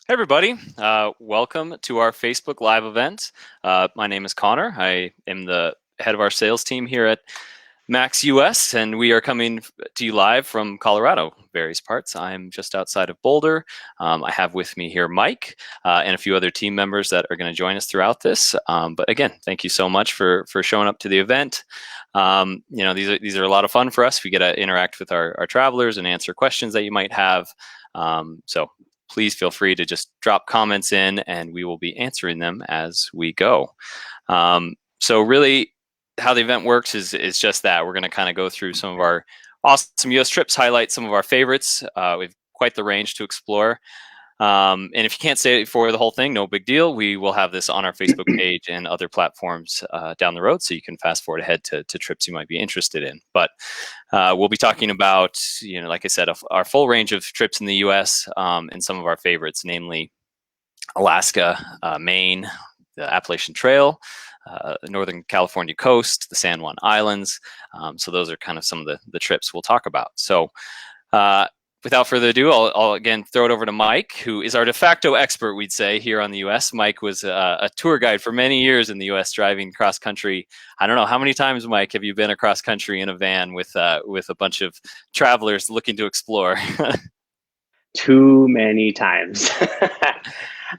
Hey everybody, welcome to our Facebook Live event. My name is Connor. I am the head of our sales team here at Max US, and we are coming to you live from Colorado, various parts. I'm just outside of Boulder. I have with me here Mike and a few other team members that are going to join us throughout this. But again, thank you so much for showing up to the event. These are a lot of fun for us. We get to interact with our travelers and answer questions that you might have. So please feel free to just drop comments in and we will be answering them as we go. So really how the event works is just that. We're going to kind of go through some of our awesome US trips, highlight some of our favorites. We've quite the range to explore. And if you can't stay for the whole thing, no big deal. We will have this on our Facebook page and other platforms down the road, so you can fast forward ahead to trips you might be interested in. But we'll be talking about, like I said, our full range of trips in the U.S. And some of our favorites, namely Alaska, Maine, the Appalachian Trail, the Northern California coast, the San Juan Islands. So those are kind of some of the trips we'll talk about. So without further ado, I'll again throw it over to Mike, who is our de facto expert, we'd say, here on the U.S. Mike was a tour guide for many years in the U.S. driving cross country. I don't know, how many times, Mike, have you been across country in a van with a bunch of travelers looking to explore? Too many times.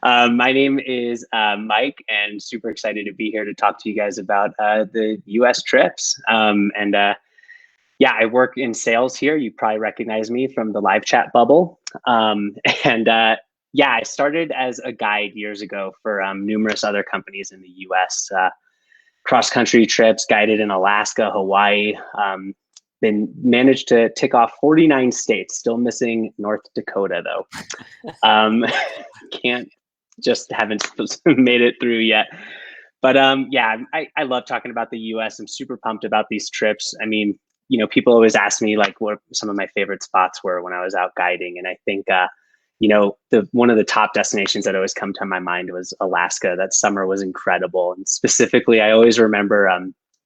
My name is Mike, and super excited to be here to talk to you guys about the U.S. trips. Yeah, I work in sales here. You probably recognize me from the live chat bubble. Um, and yeah, I started as a guide years ago for numerous other companies in the U.S. Cross-country trips, guided in Alaska, Hawaii. Been managed to tick off 49 states, still missing North Dakota though. Um, can't just haven't made it through yet. But yeah, I love talking about the US. I'm super pumped about these trips. I mean, people always ask me like what some of my favorite spots were when I was out guiding. And I think the one of the top destinations that always come to my mind was Alaska. That summer was incredible. And specifically, I always remember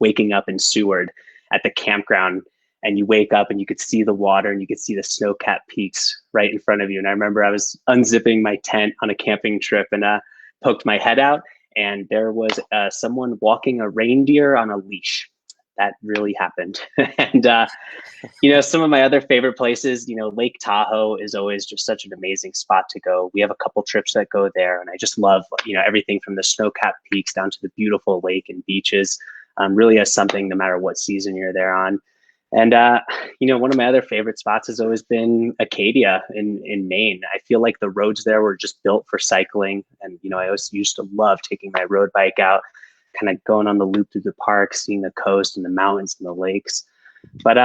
waking up in Seward at the campground, and you wake up and you could see the water and you could see the snow-capped peaks right in front of you. And I remember I was unzipping my tent on a camping trip and poked my head out, and there was someone walking a reindeer on a leash. That really happened. And some of my other favorite places, Lake Tahoe is always just such an amazing spot to go. We have a couple trips that go there, and I just love everything from the snow-capped peaks down to the beautiful lake and beaches. Really has something no matter what season you're there on. And one of my other favorite spots has always been Acadia in Maine. I feel like the roads there were just built for cycling, and I always used to love taking my road bike out, kind of going on the loop through the park, seeing the coast and the mountains and the lakes. But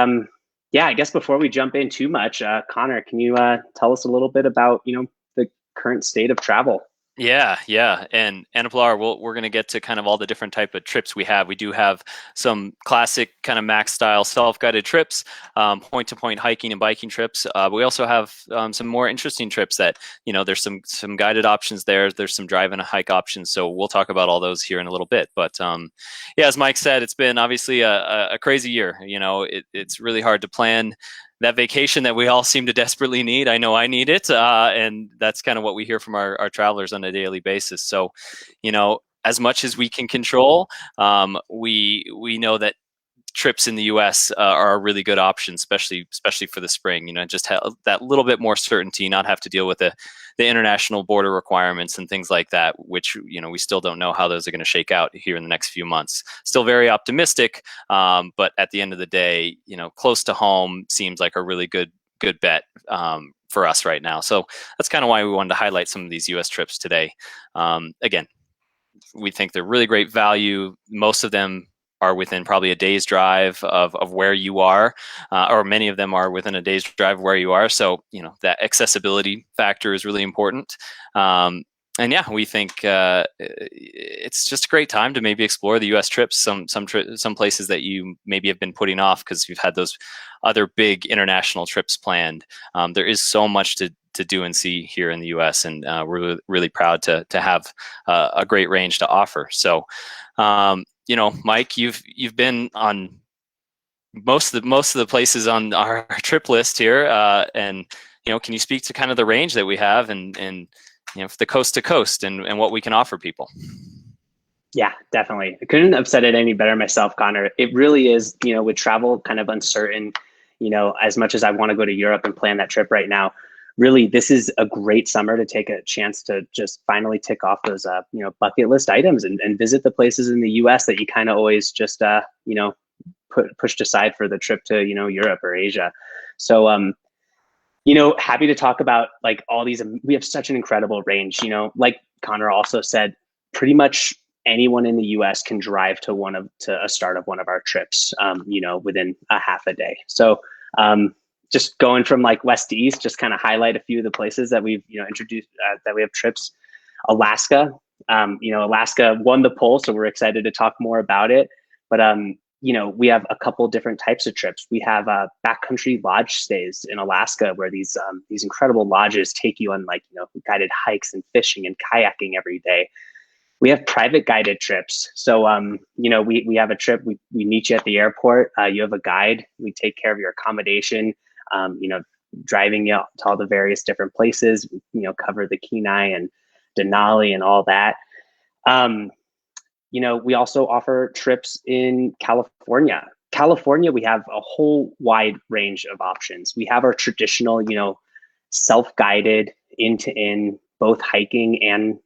yeah, I guess before we jump in too much, Connor, can you tell us a little bit about the current state of travel? Yeah. And Anaplar, we're going to get to kind of all the different type of trips we have. We do have some classic kind of Max style self-guided trips, point-to-point hiking and biking trips. But we also have some more interesting trips that, there's some guided options there. There's some drive and a hike options. So we'll talk about all those here in a little bit. But yeah, as Mike said, it's been obviously a crazy year. It's really hard to plan that vacation that we all seem to desperately need. I know I need it, and that's kind of what we hear from our travelers on a daily basis. So, as much as we can control, we know that trips in the U.S. Are a really good option, especially for the spring. Just have that little bit more certainty, not have to deal with the international border requirements and things like that, which we still don't know how those are going to shake out here in the next few months. Still very optimistic, but at the end of the day, close to home seems like a really good bet for us right now. So that's kind of why we wanted to highlight some of these U.S. trips today. Again, we think they're really great value. Most of them are within probably a day's drive of where you are, or many of them are within a day's drive of where you are. So, that accessibility factor is really important. And yeah, we think it's just a great time to maybe explore the U.S. trips, some places that you maybe have been putting off because you've had those other big international trips planned. There is so much to do and see here in the U.S., and we're really proud to have a great range to offer. So, Mike, you've been on most of the places on our trip list here, and can you speak to kind of the range that we have and the coast to coast and what we can offer people. Yeah, definitely. I couldn't have said it any better myself, Connor. It really is, with travel kind of uncertain, as much as I want to go to Europe and plan that trip right now, really, this is a great summer to take a chance to just finally tick off those, bucket list items and visit the places in the US that you kind of always just, pushed aside for the trip to, Europe or Asia. So, happy to talk about like all these, we have such an incredible range, like Connor also said, pretty much anyone in the US can drive to a start of one of our trips, within a half a day. So, just going from like west to east, just kind of highlight a few of the places that we've, introduced, that we have trips. Alaska, Alaska won the poll, so we're excited to talk more about it. But, we have a couple different types of trips. We have backcountry lodge stays in Alaska, where these incredible lodges take you on like, guided hikes and fishing and kayaking every day. We have private guided trips. So, we have a trip, we meet you at the airport. You have a guide. We take care of your accommodation, driving you to all the various different places, cover the Kenai and Denali and all that. We also offer trips in California. California, we have a whole wide range of options. We have our traditional, self-guided in both hiking and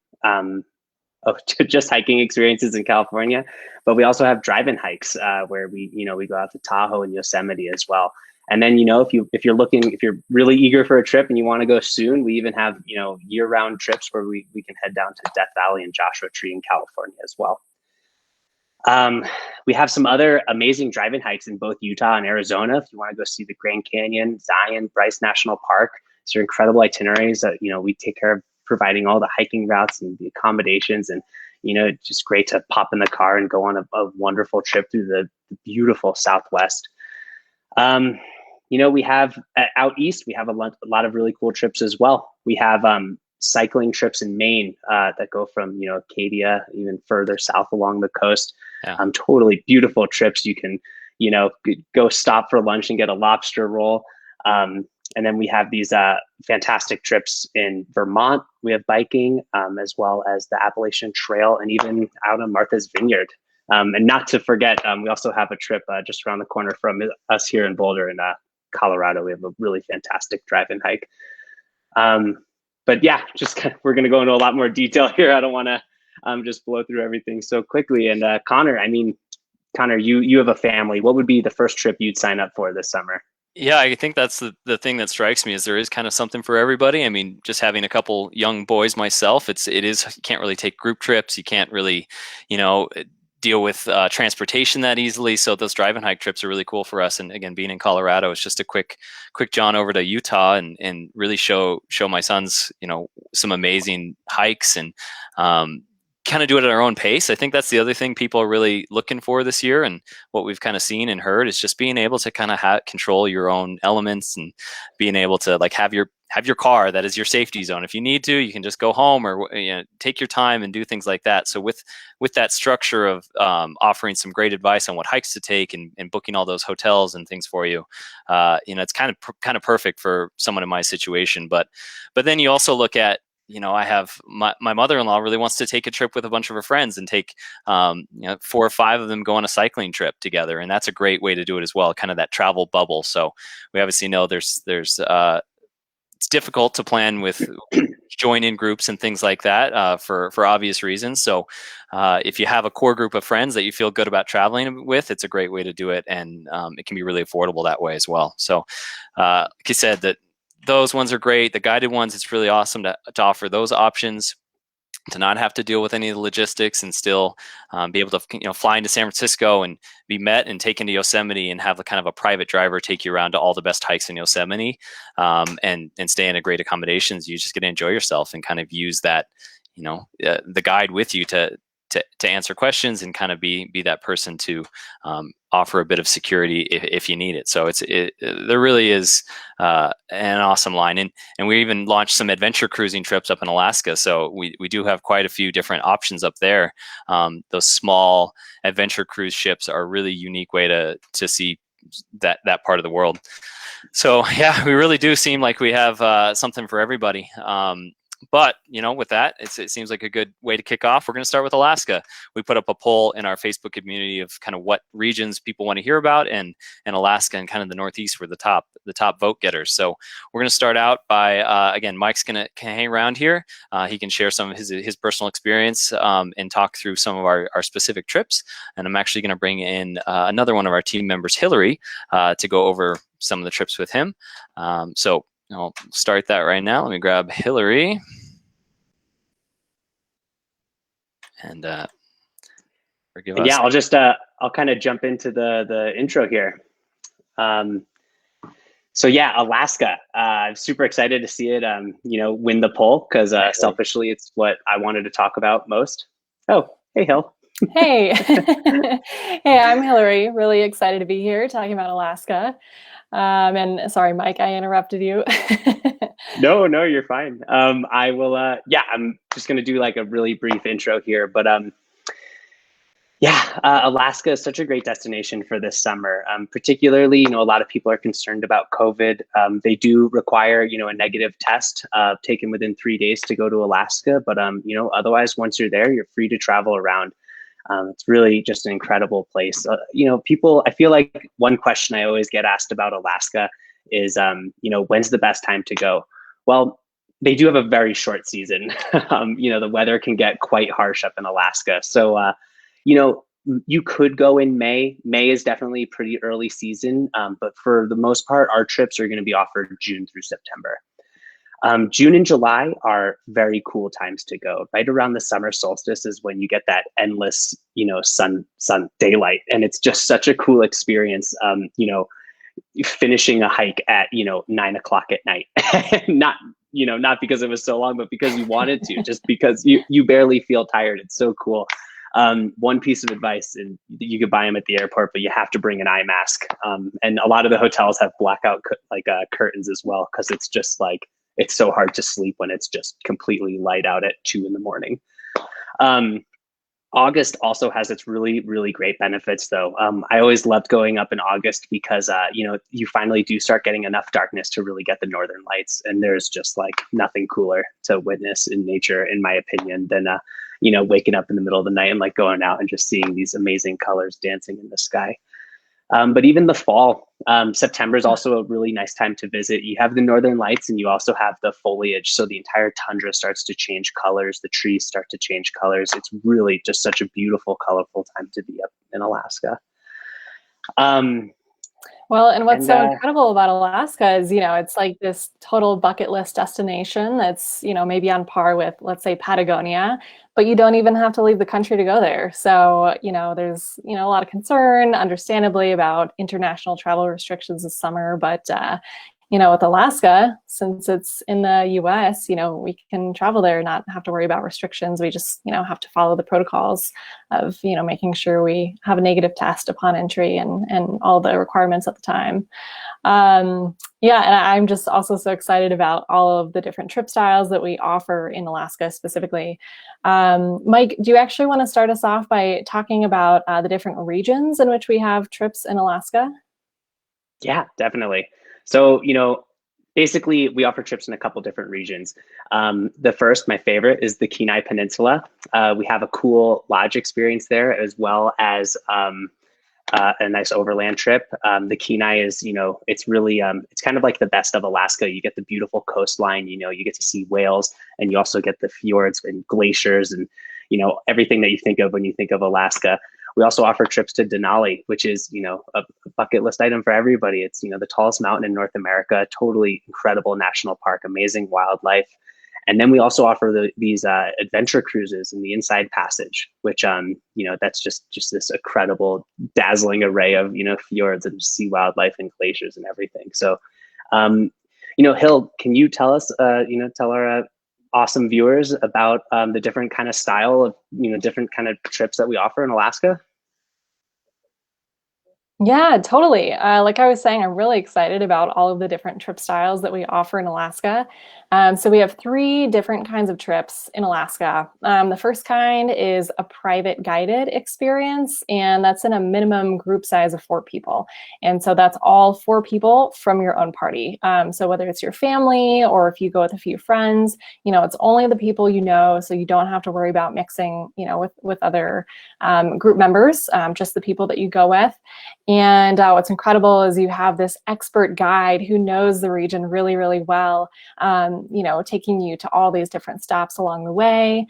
just hiking experiences in California, but we also have drive-in hikes where we go out to Tahoe and Yosemite as well. And then if you're really eager for a trip and you want to go soon, we even have year-round trips where we can head down to Death Valley and Joshua Tree in California as well. We have some other amazing drive-in hikes in both Utah and Arizona. If you want to go see the Grand Canyon, Zion, Bryce National Park, these are incredible itineraries that we take care of, providing all the hiking routes and the accommodations, and just great to pop in the car and go on a wonderful trip through the beautiful Southwest. We have out east, we have a lot of really cool trips as well. We have cycling trips in Maine that go from Acadia even further south along the coast. Yeah. Totally beautiful trips. You can go stop for lunch and get a lobster roll. And then we have these fantastic trips in Vermont. We have biking, as well as the Appalachian Trail, and even out on Martha's Vineyard. And not to forget, we also have a trip just around the corner from us here in Boulder in Colorado. We have a really fantastic drive-in hike. But yeah, we're going to go into a lot more detail here. I don't want to just blow through everything so quickly. And Connor, you have a family. What would be the first trip you'd sign up for this summer? Yeah, I think that's the thing that strikes me is there is kind of something for everybody. I mean, just having a couple young boys myself, you can't really take group trips. You can't really, deal with transportation that easily. So those drive and hike trips are really cool for us. And again, being in Colorado, it's just a quick jaunt over to Utah and really show my sons, some amazing hikes and kind of do it at our own pace. I think that's the other thing people are really looking for this year, and what we've kind of seen and heard is just being able to kind of control your own elements and being able to like have your car that is your safety zone. If you need to, you can just go home or take your time and do things like that. So with that structure of offering some great advice on what hikes to take and booking all those hotels and things for you, it's kind of perfect for someone in my situation. But then you also look at, I have my mother-in-law really wants to take a trip with a bunch of her friends and take 4 or 5 of them go on a cycling trip together, and that's a great way to do it as well, kind of that travel bubble. So we obviously know there's it's difficult to plan with join-in groups and things like that for obvious reasons. So if you have a core group of friends that you feel good about traveling with, it's a great way to do it, and it can be really affordable that way as well. So like you said, that those ones are great. The guided ones, it's really awesome to offer those options, to not have to deal with any of the logistics and still be able to fly into San Francisco and be met and taken to Yosemite and have a kind of a private driver take you around to all the best hikes in Yosemite, and stay in a great accommodations. You just get to enjoy yourself and kind of use that, the guide with you to answer questions and kind of be that person to offer a bit of security if you need it. So there really is an awesome line. And we even launched some adventure cruising trips up in Alaska. So we do have quite a few different options up there. Those small adventure cruise ships are a really unique way to see that part of the world. So yeah, we really do seem like we have something for everybody. But with that, it seems like a good way to kick off. We're going to start with Alaska. We put up a poll in our Facebook community of kind of what regions people want to hear about, and Alaska and kind of the Northeast were the top vote getters. So we're going to start out by again, Mike's going to hang around here. He can share some of his personal experience and talk through some of our specific trips. And I'm actually going to bring in another one of our team members, Hillary, to go over some of the trips with him. So I'll start that right now. Let me grab Hillary. And forgive us. Yeah, I'll just I'll kind of jump into the intro here. So yeah, Alaska. I'm super excited to see it win the poll, because selfishly it's what I wanted to talk about most. Oh, hey Hill. Hey. Hey, I'm Hillary. Really excited to be here talking about Alaska. And sorry, Mike, I interrupted you. No, you're fine. I will, I'm just going to do like a really brief intro here, but Alaska is such a great destination for this summer. Particularly, a lot of people are concerned about COVID. They do require, a negative test taken within 3 days to go to Alaska, but otherwise, once you're there, you're free to travel around. It's really just an incredible place. I feel like one question I always get asked about Alaska is, when's the best time to go? Well, they do have a very short season. The weather can get quite harsh up in Alaska. So, you could go in May. May is definitely pretty early season, but for the most part, our trips are going to be offered June through September. June and July are very cool times to go. Right around the summer solstice is when you get that endless, sun daylight, and it's just such a cool experience. Finishing a hike at 9 o'clock at night, not because it was so long, but because you wanted to, just because you barely feel tired. It's so cool. One piece of advice, and you could buy them at the airport, but you have to bring an eye mask. And a lot of the hotels have blackout curtains as well, because it's just like, it's so hard to sleep when it's just completely light out at 2 a.m. August also has its really, really great benefits, though. I always loved going up in August because, you finally do start getting enough darkness to really get the northern lights. And there's just like nothing cooler to witness in nature, in my opinion, than, waking up in the middle of the night and like going out and just seeing these amazing colors dancing in the sky. But even the fall, September is also a really nice time to visit. You have the northern lights and you also have the foliage. So the entire tundra starts to change colors. The trees start to change colors. It's really just such a beautiful, colorful time to be up in Alaska. Well, and what's so incredible about Alaska is, it's like this total bucket list destination that's, maybe on par with, let's say, Patagonia, but you don't even have to leave the country to go there. So, there's, a lot of concern, understandably, about international travel restrictions this summer, but, with Alaska, since it's in the US, we can travel there, not have to worry about restrictions. We just, have to follow the protocols of, making sure we have a negative test upon entry and all the requirements at the time. And I'm just also so excited about all of the different trip styles that we offer in Alaska specifically. Mike, do you actually want to start us off by talking about the different regions in which we have trips in Alaska? Yeah, definitely. So, basically we offer trips in a couple different regions. The first, my favorite, is the Kenai Peninsula. We have a cool lodge experience there, as well as a nice overland trip. The Kenai is, it's really, it's kind of like the best of Alaska. You get the beautiful coastline, you get to see whales, and you also get the fjords and glaciers and, everything that you think of when you think of Alaska. We also offer trips to Denali, which is, a bucket list item for everybody. It's, the tallest mountain in North America, totally incredible national park, amazing wildlife. And then we also offer these adventure cruises in the Inside Passage, which, that's just this incredible, dazzling array of, fjords and sea wildlife and glaciers and everything. So, Hill, can you tell us, tell our awesome viewers about the different kind of style of, different kind of trips that we offer in Alaska? Yeah, totally. Like I was saying, I'm really excited about all of the different trip styles that we offer in Alaska. So we have three different kinds of trips in Alaska. The first kind is a private guided experience, and that's in a minimum group size of 4 people. And so that's all 4 people from your own party. So whether it's your family or if you go with a few friends, it's only the people you know, so you don't have to worry about mixing, with other group members, just the people that you go with. And what's incredible is you have this expert guide who knows the region really, really well, taking you to all these different stops along the way.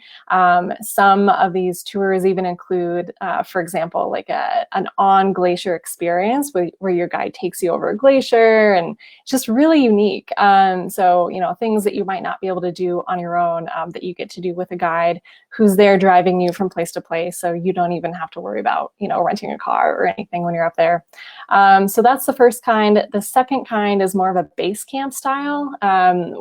Some of these tours even include, for example, like an on-glacier experience where your guide takes you over a glacier, and it's just really unique. So, things that you might not be able to do on your own, that you get to do with a guide who's there driving you from place to place. So you don't even have to worry about, renting a car or anything when you're up there. So that's the first kind. The second kind is more of a base camp style,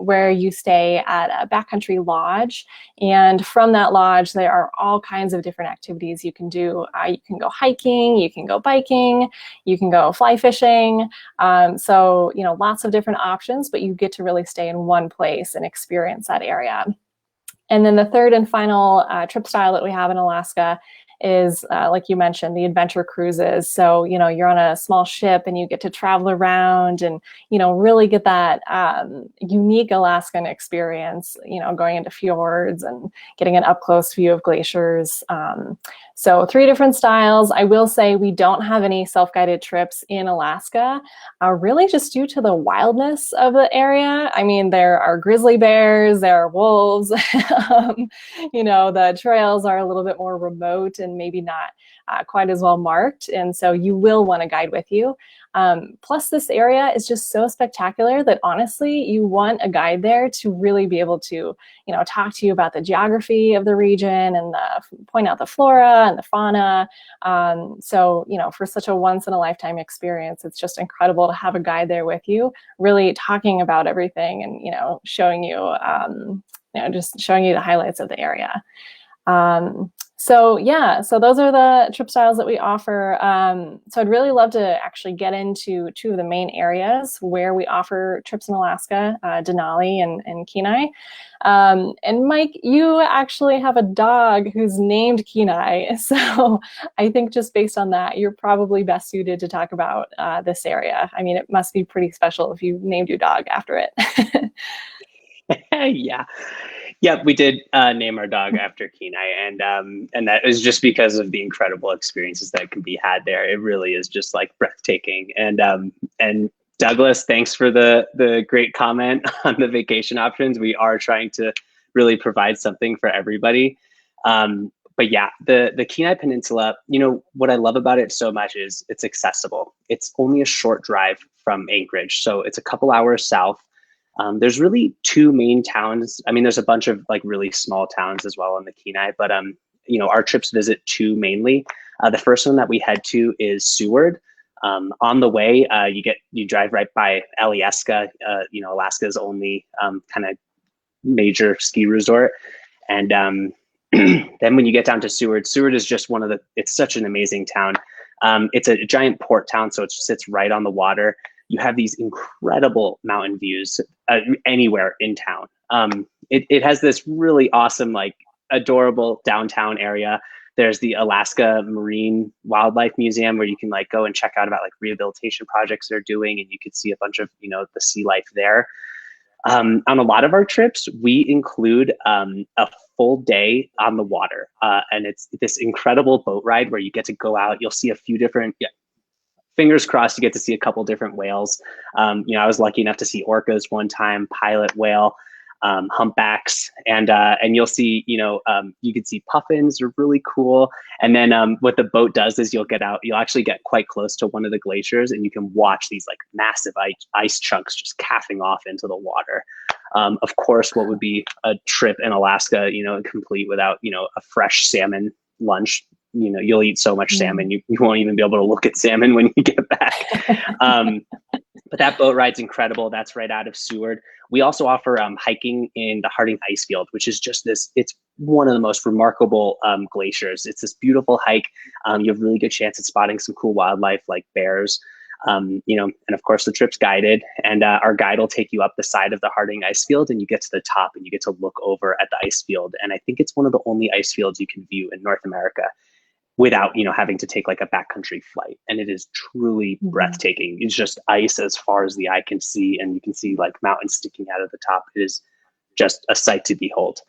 where you stay at a backcountry lodge. And from that lodge, there are all kinds of different activities you can do. You can go hiking, you can go biking, you can go fly fishing. So, lots of different options, but you get to really stay in one place and experience that area. And then the third and final trip style that we have in Alaska is, like you mentioned, the adventure cruises. So, you're on a small ship and you get to travel around and, really get that unique Alaskan experience, going into fjords and getting an up close view of glaciers. So 3 different styles. I will say we don't have any self-guided trips in Alaska, really just due to the wildness of the area. I mean, there are grizzly bears, there are wolves, the trails are a little bit more remote and maybe not quite as well marked. And so you will want a guide with you. Plus, this area is just so spectacular that honestly, you want a guide there to really be able to, talk to you about the geography of the region and point out the flora and the fauna. So, for such a once in a lifetime experience, it's just incredible to have a guide there with you, really talking about everything and, showing you, just showing you the highlights of the area. So those are the trip styles that we offer. So I'd really love to actually get into 2 of the main areas where we offer trips in Alaska, Denali and Kenai. And Mike, you actually have a dog who's named Kenai. So I think just based on that, you're probably best suited to talk about this area. I mean, it must be pretty special if you named your dog after it. Yeah. Yep, we did name our dog after Kenai, and that is just because of the incredible experiences that can be had there. It really is just like breathtaking. And Douglas, thanks for the great comment on the vacation options. We are trying to really provide something for everybody. But yeah, the Kenai Peninsula, what I love about it so much is it's accessible. It's only a short drive from Anchorage, so it's a couple hours south. There's really 2 main towns. I mean, there's a bunch of like really small towns as well on the Kenai, but our trips visit 2 mainly. The first one that we head to is Seward. On the way, you drive right by Alyeska, Alaska's only kind of major ski resort. And then when you get down to Seward, Seward is just it's such an amazing town. It's a giant port town, so it sits right on the water. You have these incredible mountain views anywhere in town. It has this really awesome, like adorable downtown area. There's the Alaska Marine Wildlife Museum where you can like go and check out about like rehabilitation projects they're doing, and you could see a bunch of, the sea life there. On a lot of our trips, we include a full day on the water. And it's this incredible boat ride where you get to go out, you'll see a few different, fingers crossed, you get to see a couple different whales. I was lucky enough to see orcas one time, pilot whale, humpbacks, and you'll see, you can see puffins are really cool. And then what the boat does is you'll actually get quite close to one of the glaciers, and you can watch these like massive ice chunks just calving off into the water. Of course, what would be a trip in Alaska, complete without, a fresh salmon lunch? You'll eat so much salmon, you won't even be able to look at salmon when you get back. But that boat ride's incredible. That's right out of Seward. We also offer hiking in the Harding Icefield, which is just it's one of the most remarkable glaciers. It's this beautiful hike. You have a really good chance at spotting some cool wildlife like bears. You know, and of course the trip's guided, and our guide will take you up the side of the Harding ice field, and you get to the top and you get to look over at the ice field. And I think it's one of the only ice fields you can view in North America without, you know, having to take like a backcountry flight. And it is truly breathtaking. It's just ice as far as the eye can see, and you can see like mountains sticking out of the top. It is just a sight to behold.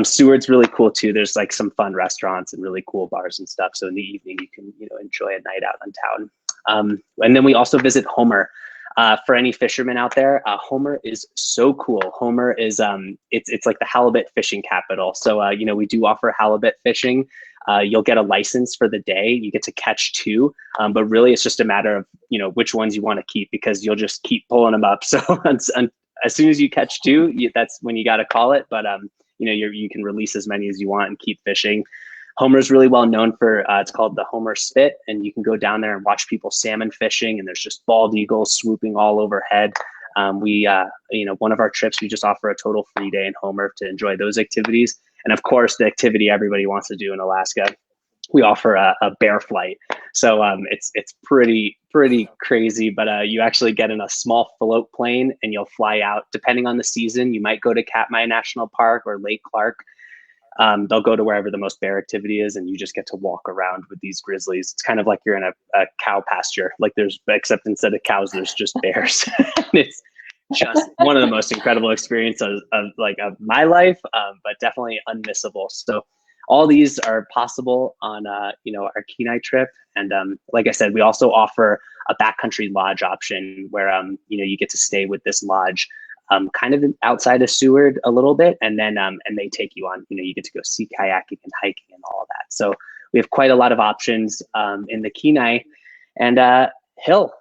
Seward's really cool too. There's like some fun restaurants and really cool bars and stuff. So in the evening, you can, you know, enjoy a night out on town. And then we also visit Homer. For any fishermen out there, Homer is so cool. Homer is it's like the halibut fishing capital. So you know, we do offer halibut fishing. You'll get a license for the day. You get to catch 2, but really it's just a matter of, you know, which ones you want to keep, because you'll just keep pulling them up. So as soon as you catch 2, that's when you got to call it. But you know, you can release as many as you want and keep fishing. Homer's really well known for, it's called the Homer Spit, and you can go down there and watch people salmon fishing, and there's just bald eagles swooping all overhead. You know, one of our trips, we just offer a total free day in Homer to enjoy those activities. And of course, the activity everybody wants to do in Alaska, we offer a bear flight. So it's pretty crazy, but you actually get in a small float plane and you'll fly out. Depending on the season, you might go to Katmai National Park or Lake Clark. They'll go to wherever the most bear activity is, and you just get to walk around with these grizzlies. It's kind of like you're in a cow pasture, like except instead of cows, there's just bears. It's just one of the most incredible experiences of my life, but definitely unmissable. So all these are possible on you know, our Kenai trip. And like I said, we also offer a backcountry lodge option where you know, you get to stay with this lodge kind of outside of Seward a little bit, and then and they take you on, you know, you get to go sea kayaking and hiking and all of that. So we have quite a lot of options in the Kenai. And Hill,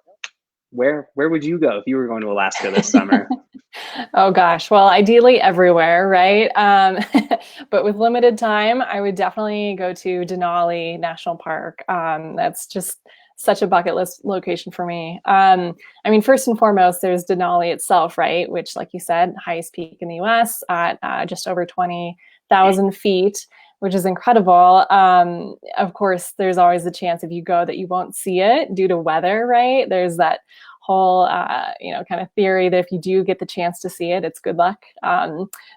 where would you go if you were going to Alaska this summer? Oh gosh, well, ideally everywhere, right? But with limited time, I would definitely go to Denali National Park. That's just such a bucket list location for me. I mean, first and foremost, there's Denali itself, right? Which, like you said, highest peak in the US at just over 20,000 feet, which is incredible. Of course, there's always the chance if you go that you won't see it due to weather, right? There's that whole, you know, kind of theory that if you do get the chance to see it, it's good luck.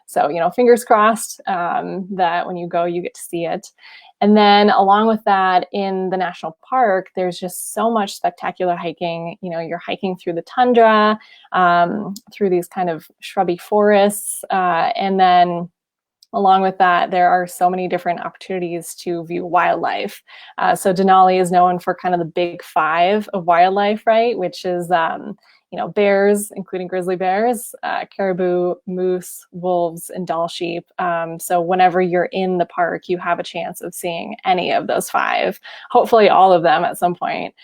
So, you know, fingers crossed that when you go, you get to see it. And then along with that, in the national park, there's just so much spectacular hiking. You know, you're hiking through the tundra, through these kind of shrubby forests. And then along with that, there are so many different opportunities to view wildlife. So Denali is known for kind of the big 5 of wildlife, right? Which is, you know, bears, including grizzly bears, caribou, moose, wolves, and Dall sheep. So whenever you're in the park, you have a chance of seeing any of those 5, hopefully all of them at some point.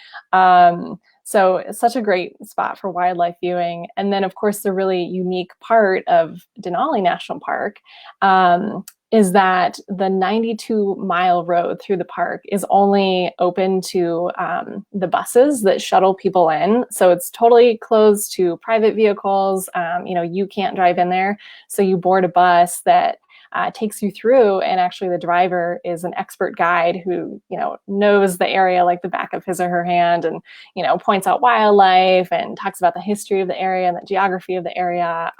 So it's such a great spot for wildlife viewing. And then, of course, the really unique part of Denali National Park is that the 92-mile road through the park is only open to the buses that shuttle people in. So it's totally closed to private vehicles. You know, you can't drive in there. So you board a bus that takes you through, and actually the driver is an expert guide who, you know, knows the area like the back of his or her hand, and, you know, points out wildlife and talks about the history of the area and the geography of the area.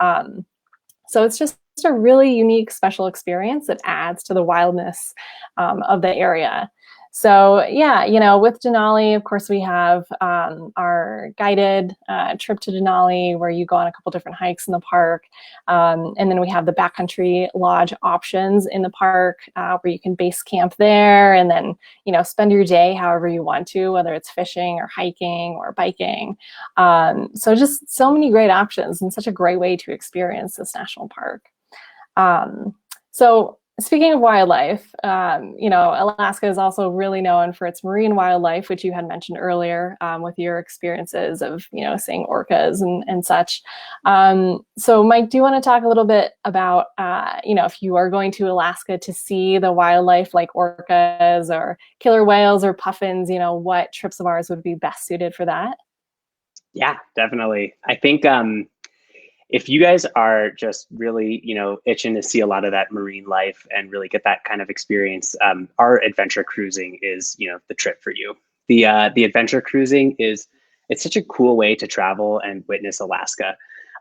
So it's just a really unique, special experience that adds to the wildness of the area. So yeah, you know, with Denali, of course, we have our guided trip to Denali, where you go on a couple different hikes in the park. And then we have the backcountry lodge options in the park, where you can base camp there and then, you know, spend your day however you want to, whether it's fishing or hiking or biking. So just so many great options, and such a great way to experience this national park. So speaking of wildlife, you know, Alaska is also really known for its marine wildlife, which you had mentioned earlier with your experiences of, you know, seeing orcas and such. So Mike, do you want to talk a little bit about, you know, if you are going to Alaska to see the wildlife like orcas or killer whales or puffins, you know, what trips of ours would be best suited for that? Yeah, definitely. I think if you guys are just really, itching to see a lot of that marine life and really get that kind of experience, our adventure cruising is, the trip for you. The adventure cruising it's such a cool way to travel and witness Alaska.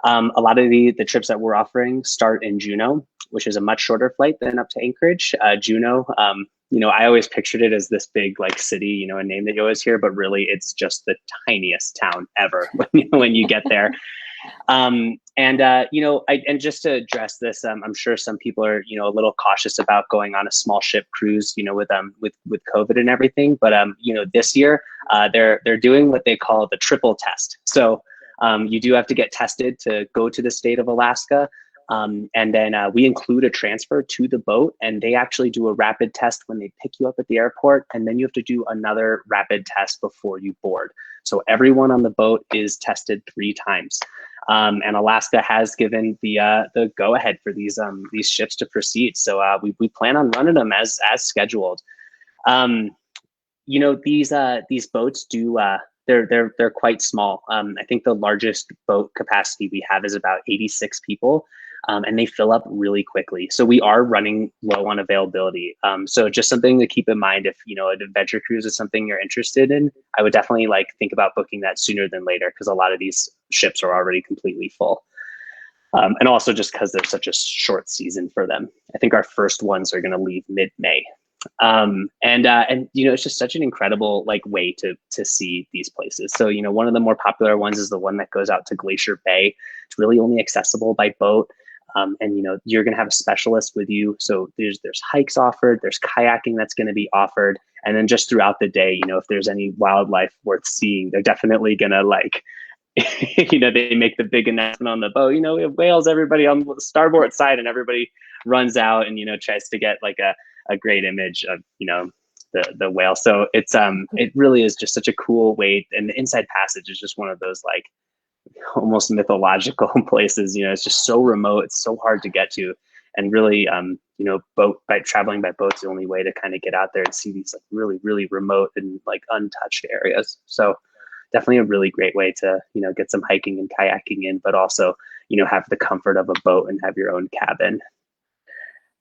A lot of the trips that we're offering start in Juneau, which is a much shorter flight than up to Anchorage. Juneau, I always pictured it as this big like city, a name that you always hear, but really it's just the tiniest town ever when you get there. And just to address this, I'm sure some people are, a little cautious about going on a small ship cruise, with COVID and everything. But, this year, they're doing what they call the triple test. So, you do have to get tested to go to the state of Alaska. And then we include a transfer to the boat, and they actually do a rapid test when they pick you up at the airport. And then you have to do another rapid test before you board. So everyone on the boat is tested 3 times. And Alaska has given the go ahead for these ships to proceed. So we plan on running them as scheduled. These boats do they're quite small. I think the largest boat capacity we have is about 86 people. And they fill up really quickly. So we are running low on availability. So just something to keep in mind if, an adventure cruise is something you're interested in, I would definitely think about booking that sooner than later, because a lot of these ships are already completely full. And also just because there's such a short season for them. I think our first ones are going to leave mid-May. And it's just such an incredible way to see these places. So, one of the more popular ones is the one that goes out to Glacier Bay. It's really only accessible by boat. And you're going to have a specialist with you. So there's hikes offered, there's kayaking that's going to be offered. And then just throughout the day, if there's any wildlife worth seeing, they're definitely going to they make the big announcement on the boat, we have whales, everybody on the starboard side, and everybody runs out and, tries to get a great image of, the whale. So it's, it really is just such a cool way. And the Inside Passage is just one of those almost mythological places. It's just so remote, it's so hard to get to, and really traveling by boat's the only way to kind of get out there and see these really, really remote and untouched areas. So definitely a really great way to get some hiking and kayaking in, but also have the comfort of a boat and have your own cabin.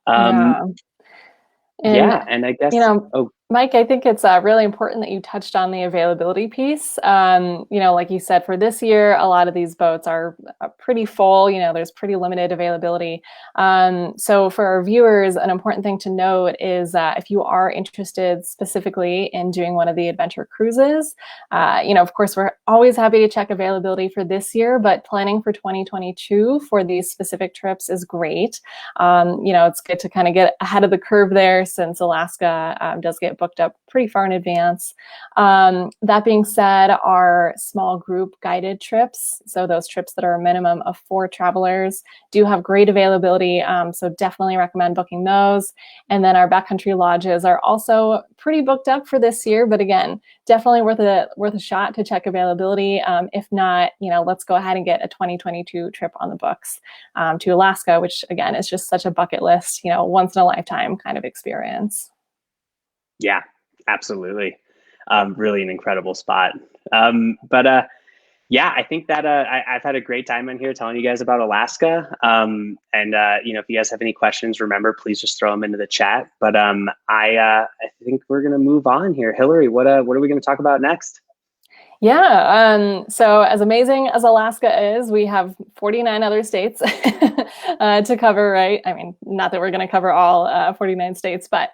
And I guess Mike, I think it's really important that you touched on the availability piece. Like you said, for this year, a lot of these boats are pretty full. There's pretty limited availability. So for our viewers, an important thing to note is that if you are interested specifically in doing one of the adventure cruises, of course, we're always happy to check availability for this year, but planning for 2022 for these specific trips is great. It's good to kind of get ahead of the curve there, since Alaska does get booked up pretty far in advance. That being said, our small group guided trips, so those trips that are a minimum of 4 travelers, do have great availability. So definitely recommend booking those. And then our backcountry lodges are also pretty booked up for this year, but again, definitely worth a shot to check availability. If not, let's go ahead and get a 2022 trip on the books to Alaska, which again is just such a bucket list, once in a lifetime kind of experience. Yeah, absolutely. Really an incredible spot. I think that I've had a great time in here telling you guys about Alaska. If you guys have any questions, remember, please just throw them into the chat. But I think we're going to move on here. Hillary, what are we going to talk about next? Yeah, so as amazing as Alaska is, we have 49 other states to cover, right? I mean, not that we're going to cover all 49 states, but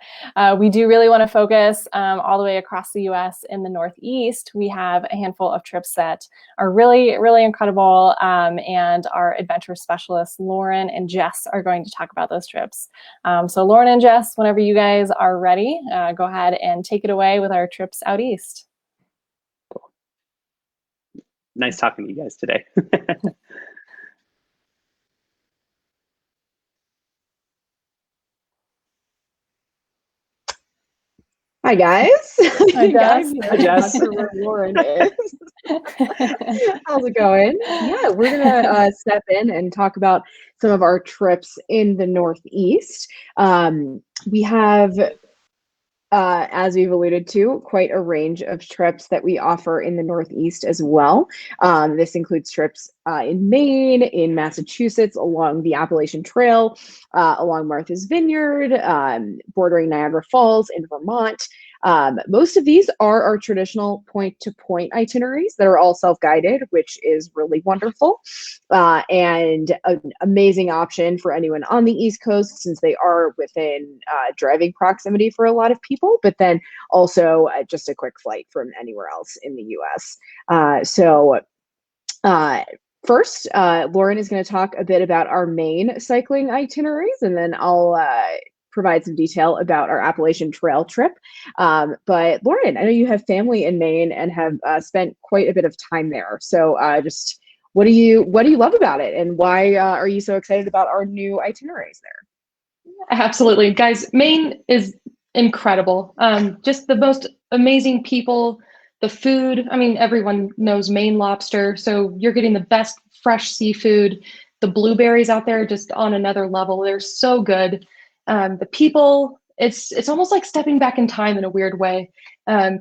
we do really want to focus all the way across the US. In the Northeast, we have a handful of trips that are really, really incredible, and our adventure specialists, Lauren and Jess, are going to talk about those trips. So Lauren and Jess, whenever you guys are ready, go ahead and take it away with our trips out east. Nice talking to you guys today. Hi guys. Hi guys. Hi Jess. Where Lauren is. How's it going? Yeah, we're gonna step in and talk about some of our trips in the Northeast. We have as we've alluded to, quite a range of trips that we offer in the Northeast as well. This includes trips in Maine, in Massachusetts, along the Appalachian Trail, along Martha's Vineyard, bordering Niagara Falls, in Vermont. Most of these are our traditional point-to-point itineraries that are all self-guided, which is really wonderful, and an amazing option for anyone on the East Coast, since they are within driving proximity for a lot of people, but then also just a quick flight from anywhere else in the US. First, Lauren is going to talk a bit about our Maine cycling itineraries, and then I'll provide some detail about our Appalachian Trail trip. But Lauren, I know you have family in Maine and have spent quite a bit of time there. So just what do you love about it, and why are you so excited about our new itineraries there? Absolutely, guys. Maine is incredible. Just the most amazing people, the food. I mean, everyone knows Maine lobster, so you're getting the best fresh seafood. The blueberries out there just on another level. They're so good. The people, it's almost like stepping back in time in a weird way.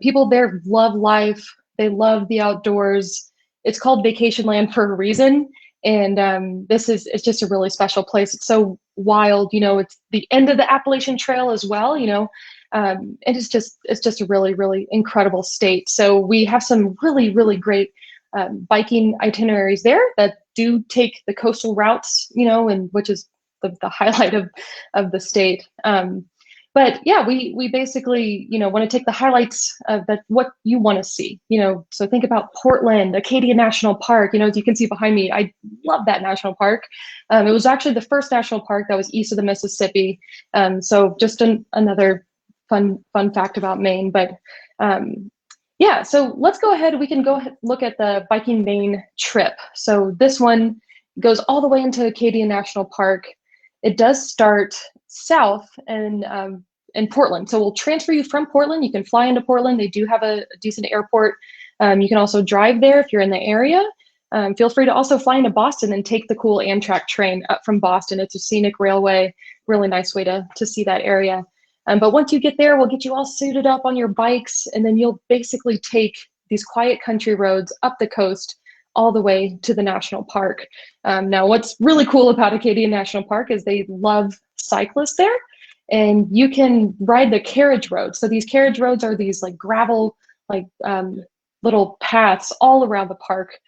People there love life. They love the outdoors. It's called Vacation Land for a reason. And it's just a really special place. It's so wild, it's the end of the Appalachian Trail as well, and it's just a really, really incredible state. So we have some really, really great biking itineraries there that do take the coastal routes, and which is the highlight of the state. But yeah, we basically, want to take the highlights of what you want to see, so think about Portland, Acadia National Park, as you can see behind me, I love that national park. It was actually the first national park that was east of the Mississippi. So just another fun fact about Maine. But yeah, so let's go ahead. We can go look at the Biking Maine trip. So this one goes all the way into Acadia National Park. It does start south and in Portland. So we'll transfer you from Portland. You can fly into Portland. They do have a decent airport. You can also drive there if you're in the area. Feel free to also fly into Boston and take the cool Amtrak train up from Boston. It's a scenic railway, really nice way to see that area. But once you get there, we'll get you all suited up on your bikes, and then you'll basically take these quiet country roads up the coast all the way to the national park. Now, what's really cool about Acadia National Park is they love cyclists there, and you can ride the carriage roads. So these carriage roads are these like gravel, little paths all around the park.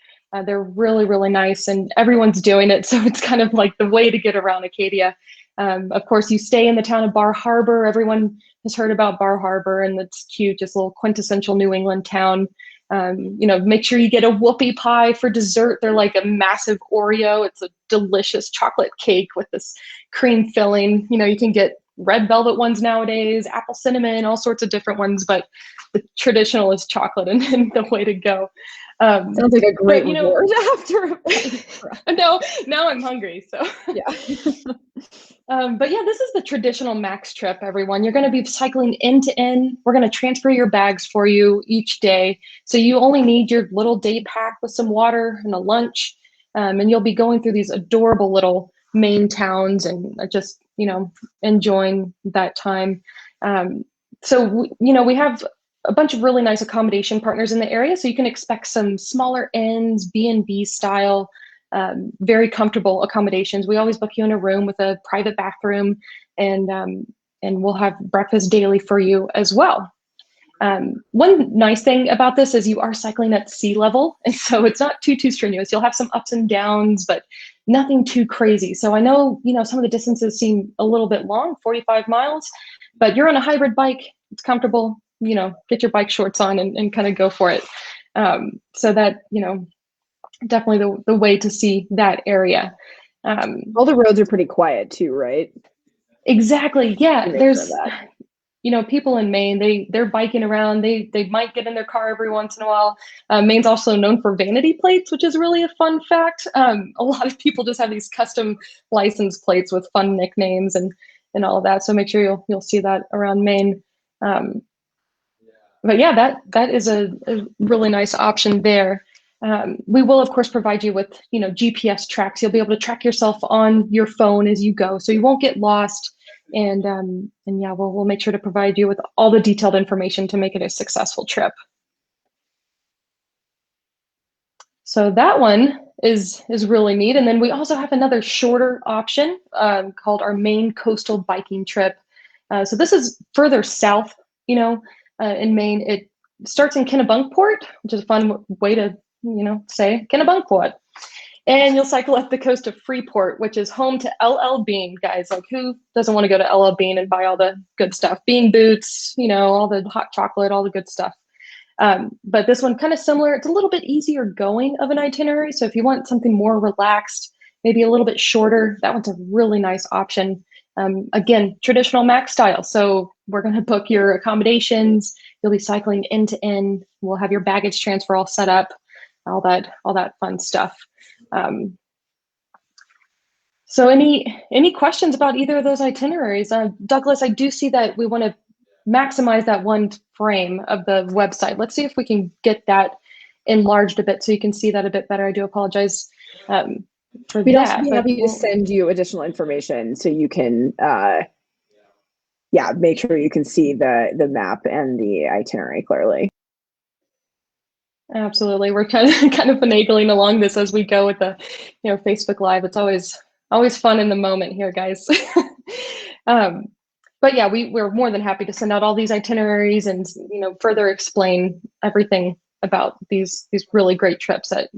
They're really, really nice, and everyone's doing it. So it's kind of like the way to get around Acadia. Of course, you stay in the town of Bar Harbor. Everyone has heard about Bar Harbor, and it's cute, just a little quintessential New England town. Make sure you get a whoopie pie for dessert. They're like a massive Oreo. It's a delicious chocolate cake with this cream filling. You can get red velvet ones nowadays, apple cinnamon, all sorts of different ones, but the traditional is chocolate and the way to go. Sounds like a great reward after. No, now I'm hungry. So yeah. But yeah, this is the traditional max trip, everyone. You're going to be cycling end to end. We're going to transfer your bags for you each day. So you only need your little day pack with some water and a lunch. And you'll be going through these adorable little Maine towns and just, enjoying that time. So, we have a bunch of really nice accommodation partners in the area. So you can expect some smaller ends, B&B style, very comfortable accommodations. We always book you in a room with a private bathroom, and we'll have breakfast daily for you as well. One nice thing about this is you are cycling at sea level, and so it's not too strenuous. You'll have some ups and downs, but nothing too crazy. So I know, some of the distances seem a little bit long, 45 miles, but you're on a hybrid bike. It's comfortable. Get your bike shorts on and kind of go for it. So that, definitely the way to see that area. All the roads are pretty quiet too, right? Exactly. Yeah. There's, people in Maine, they're biking around. They might get in their car every once in a while. Maine's also known for vanity plates, which is really a fun fact. A lot of people just have these custom license plates with fun nicknames and all of that. So make sure you'll see that around Maine. But yeah, that is a really nice option there. We will, of course, provide you with, GPS tracks. You'll be able to track yourself on your phone as you go, so you won't get lost. And yeah, we'll make sure to provide you with all the detailed information to make it a successful trip. So that one is really neat. And then we also have another shorter option called our Maine coastal biking trip. So this is further south, in Maine. It starts in Kennebunkport, which is a fun way to, say Kennebunkport. And you'll cycle up the coast of Freeport, which is home to LL Bean, guys. Like, who doesn't want to go to LL Bean and buy all the good stuff? Bean boots, all the hot chocolate, all the good stuff. But this one kind of similar. It's a little bit easier going of an itinerary. So if you want something more relaxed, maybe a little bit shorter, that one's a really nice option. Again, traditional Mac style. So we're going to book your accommodations. You'll be cycling end to end. We'll have your baggage transfer all set up, all that fun stuff. So any questions about either of those itineraries? Douglas, I do see that we want to maximize that one frame of the website. Let's see if we can get that enlarged a bit so you can see that a bit better. I do apologize for We'd that. also be happy to send you additional information so you can, make sure you can see the map and the itinerary clearly. Absolutely, we're kind of finagling along this as we go with the, Facebook Live. It's always fun in the moment here, guys. But yeah, we're more than happy to send out all these itineraries and further explain everything about these really great trips that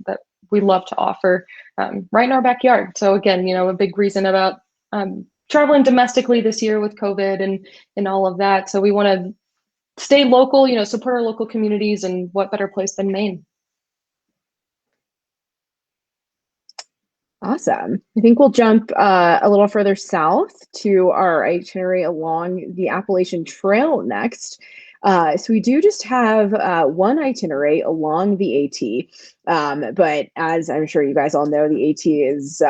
we love to offer right in our backyard. So again, a big reason about traveling domestically this year with COVID and all of that. So we want to stay local, support our local communities, and what better place than Maine? Awesome. I think we'll jump a little further south to our itinerary along the Appalachian Trail next. So we do just have one itinerary along the AT, but as I'm sure you guys all know, the AT is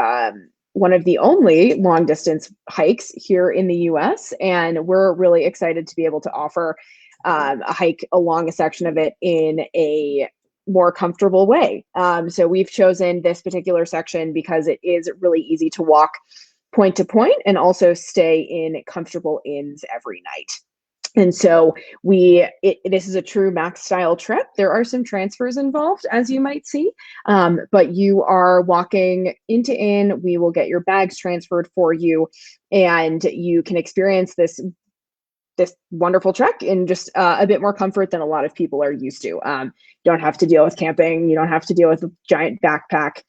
one of the only long distance hikes here in the US, and we're really excited to be able to offer a hike along a section of it in a more comfortable way. So we've chosen this particular section because it is really easy to walk point to point and also stay in comfortable inns every night. And so this is a true Max style trip. There are some transfers involved, as you might see, but you are walking into inn. We will get your bags transferred for you, and you can experience this wonderful trek in just a bit more comfort than a lot of people are used to. You don't have to deal with camping. You don't have to deal with a giant backpack.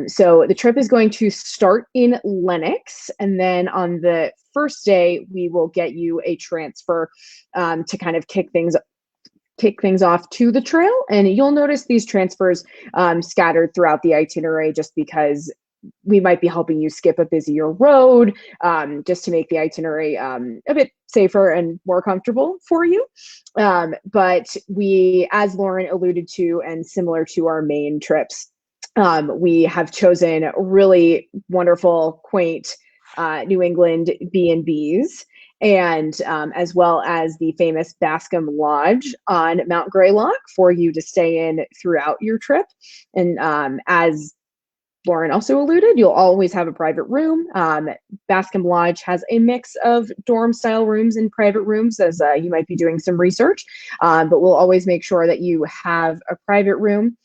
So the trip is going to start in Lenox, and then on the first day, we will get you a transfer to kind of kick things off to the trail. And you'll notice these transfers scattered throughout the itinerary just because we might be helping you skip a busier road just to make the itinerary a bit safer and more comfortable for you. But we, as Lauren alluded to, and similar to our Maine trips, we have chosen really wonderful, quaint New England B&Bs, and as well as the famous Bascom Lodge on Mount Greylock for you to stay in throughout your trip. And as Lauren also alluded, you'll always have a private room. Bascom Lodge has a mix of dorm style rooms and private rooms, as you might be doing some research, but we'll always make sure that you have a private room.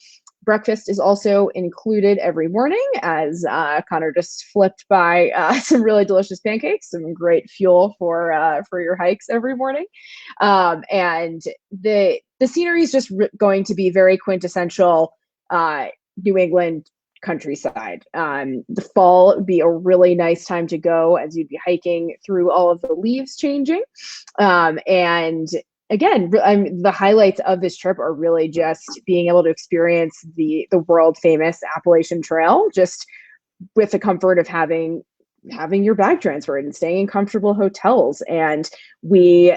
Breakfast is also included every morning, as Connor just flipped by some really delicious pancakes, some great fuel for your hikes every morning. And the scenery is just going to be very quintessential New England countryside. The fall would be a really nice time to go, as you'd be hiking through all of the leaves changing. And again, the highlights of this trip are really just being able to experience the world famous Appalachian Trail, just with the comfort of having your bag transferred and staying in comfortable hotels. And we,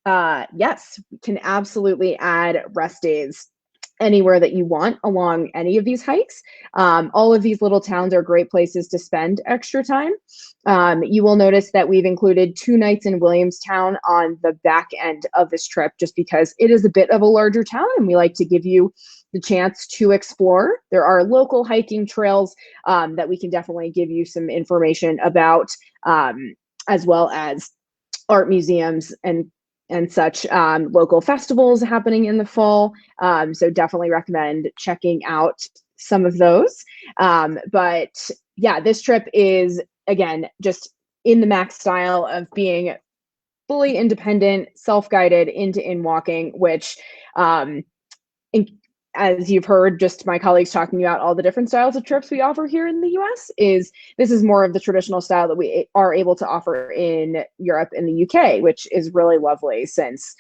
yes, can absolutely add rest days anywhere that you want along any of these hikes. All of these little towns are great places to spend extra time. You will notice that we've included 2 nights in Williamstown on the back end of this trip, just because it is a bit of a larger town and we like to give you the chance to explore. There are local hiking trails that we can definitely give you some information about as well as art museums and such, local festivals happening in the fall. So definitely recommend checking out some of those. But yeah, this trip is, again, just in the Max style of being fully independent, self-guided into in walking, which, as you've heard just my colleagues talking about all the different styles of trips we offer here in the US, this is more of the traditional style that we are able to offer in Europe and the UK, which is really lovely since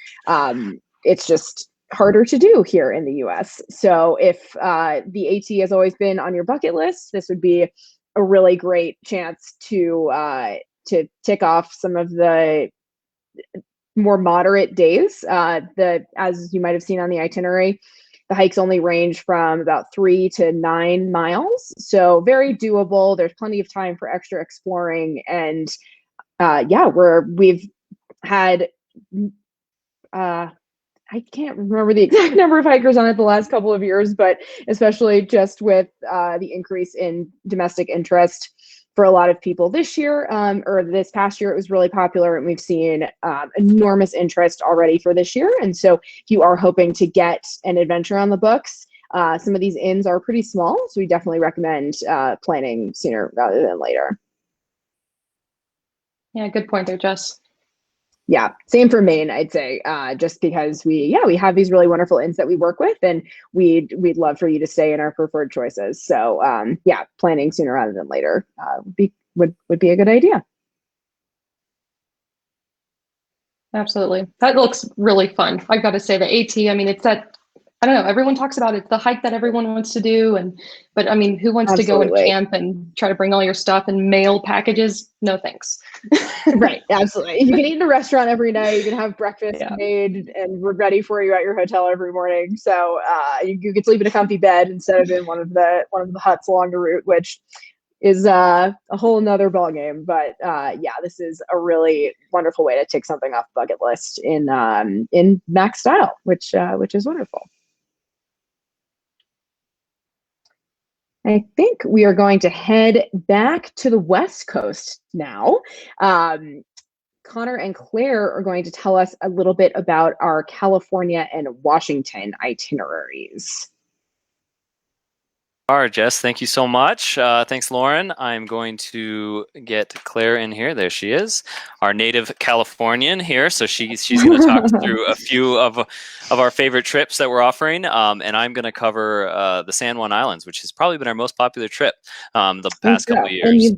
it's just harder to do here in the US. So if the AT has always been on your bucket list, this would be a really great chance to tick off some of the more moderate days. As you might have seen on the itinerary, the hikes only range from about 3 to 9 miles, so very doable. There's plenty of time for extra exploring, and we've had I can't remember the exact number of hikers on it the last couple of years, but especially just with the increase in domestic interest for a lot of people this year, or this past year, it was really popular, and we've seen enormous interest already for this year. And so if you are hoping to get an adventure on the books, some of these inns are pretty small, so we definitely recommend planning sooner rather than later. Yeah, good point there, Jess. Yeah, same for Maine, I'd say, just because we have these really wonderful inns that we work with, and we'd love for you to stay in our preferred choices. So planning sooner rather than later would be a good idea. Absolutely. That looks really fun. I've got to say the AT, I mean, it's that, I don't know, everyone talks about it. It's the hike that everyone wants to do. But I mean, who wants to go and camp and try to bring all your stuff and mail packages? No, thanks. Right. Absolutely. You can eat in a restaurant every night. You can have breakfast made and ready for you at your hotel every morning. So you could sleep in a comfy bed instead of in one of the huts along the route, which is a whole nother ballgame. But this is a really wonderful way to tick something off the bucket list in Max style, which is wonderful. I think we are going to head back to the West Coast now. Connor and Claire are going to tell us a little bit about our California and Washington itineraries. All right, Jess, thank you so much. Thanks, Lauren. I'm going to get Claire in here. There she is, our native Californian here. So she's going to talk through a few of our favorite trips that we're offering. And I'm going to cover the San Juan Islands, which has probably been our most popular trip the past couple of years.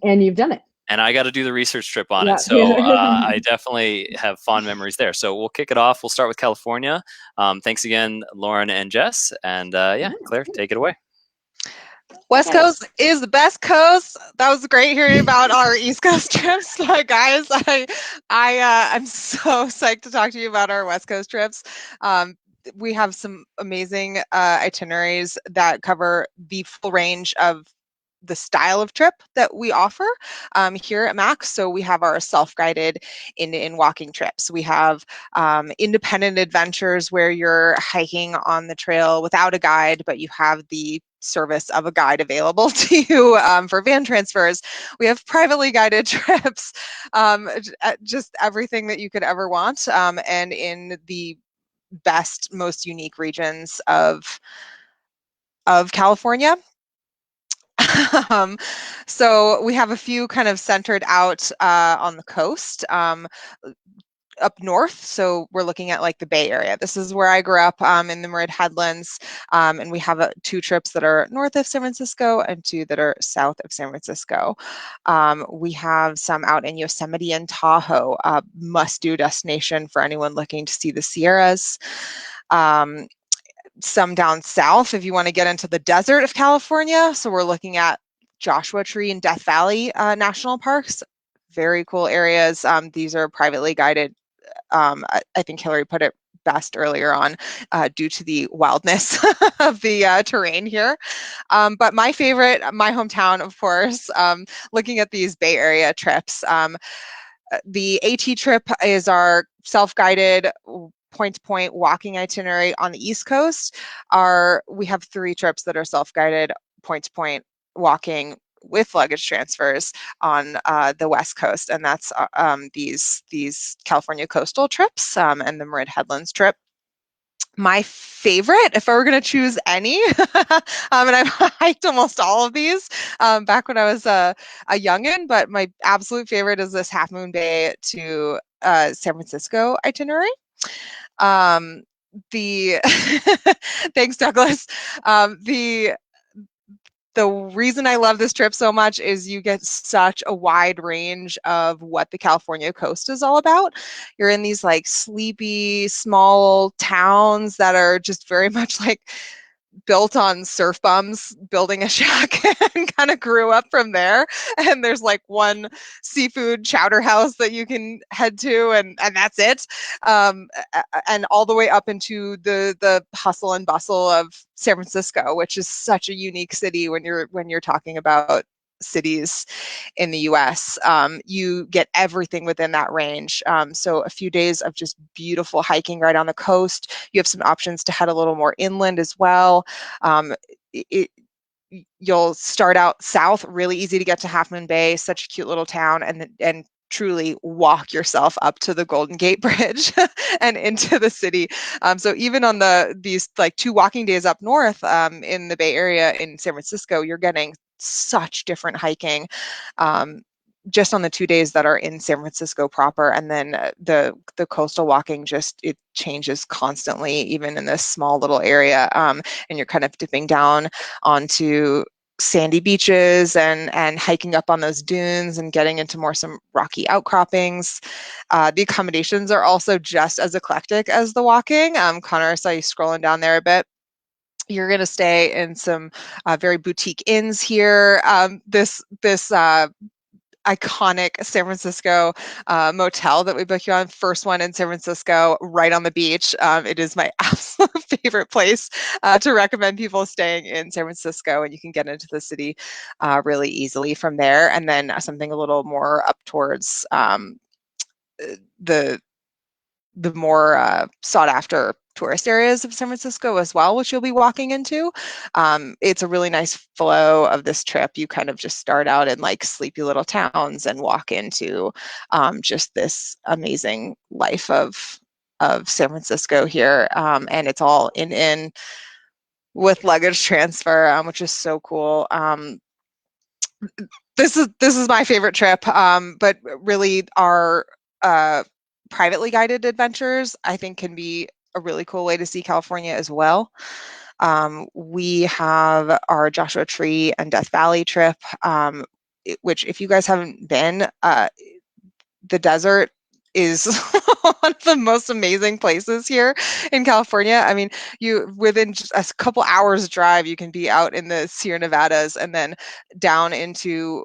And you've done it. And I got to do the research trip on it. So I definitely have fond memories there. So we'll kick it off. We'll start with California. Thanks again, Lauren and Jess. And Claire, take it away. West Coast is the best coast. That was great hearing about our East Coast trips, guys. I'm so psyched to talk to you about our West Coast trips. We have some amazing itineraries that cover the full range of the style of trip that we offer here at Max. So we have our self-guided in walking trips. We have independent adventures where you're hiking on the trail without a guide, but you have the service of a guide available to you for van transfers. We have privately guided trips, just everything that you could ever want, and in the best, most unique regions of California. So we have a few kind of centered out on the coast. Up north, so we're looking at the Bay Area. This is where I grew up, in the Merritt Headlands, and we have 2 trips that are north of San Francisco and 2 that are south of San Francisco. We have some out in Yosemite and Tahoe, must-do destination for anyone looking to see the Sierras. Some down south if you want to get into the desert of California. So we're looking at Joshua Tree and Death Valley National Parks. Very cool areas. These are privately guided. I think Hillary put it best earlier on, due to the wildness of the terrain here. But my favorite, my hometown, of course, looking at these Bay Area trips. The AT trip is our self-guided point-to-point walking itinerary on the East Coast. We have 3 trips that are self-guided point-to-point walking with luggage transfers on the West Coast, and that's these California coastal trips and the Marin Headlands trip. My favorite, if I were going to choose any, and I've hiked almost all of these back when I was a youngin', but my absolute favorite is this Half Moon Bay to San Francisco itinerary. The thanks, Douglas. The reason I love this trip so much is you get such a wide range of what the California coast is all about. You're in these like sleepy, small towns that are just very much like built on surf bums building a shack and kind of grew up from there. And there's like one seafood chowder house that you can head to, and that's it. And all the way up into the hustle and bustle of San Francisco, which is such a unique city when you're talking about cities in the US. You get everything within that range. So a few days of just beautiful hiking right on the coast. You have some options to head a little more inland as well. You'll start out south, really easy to get to Half Moon Bay, such a cute little town, and truly walk yourself up to the Golden Gate Bridge and into the city. So even on these like 2 walking days up north in the Bay Area in San Francisco, you're getting such different hiking just on the 2 days that are in San Francisco proper. And then the coastal walking, just it changes constantly, even in this small little area. And you're kind of dipping down onto sandy beaches and hiking up on those dunes and getting into some rocky outcroppings. The accommodations are also just as eclectic as the walking. Connor, I saw you scrolling down there a bit. You're going to stay in some very boutique inns here. This iconic San Francisco motel that we booked you on, first one in San Francisco, right on the beach. It is my absolute favorite place to recommend people staying in San Francisco, and you can get into the city really easily from there. And then something a little more up towards the more sought after tourist areas of San Francisco as well, which you'll be walking into. It's a really nice flow of this trip. You kind of just start out in like sleepy little towns and walk into just this amazing life of San Francisco here. And it's all in with luggage transfer, which is so cool. This is my favorite trip, but really our privately guided adventures, I think, can be a really cool way to see California as well. We have our Joshua Tree and Death Valley trip, which if you guys haven't been, the desert is one of the most amazing places here in California. I mean, within just a couple hours drive, you can be out in the Sierra Nevadas and then down into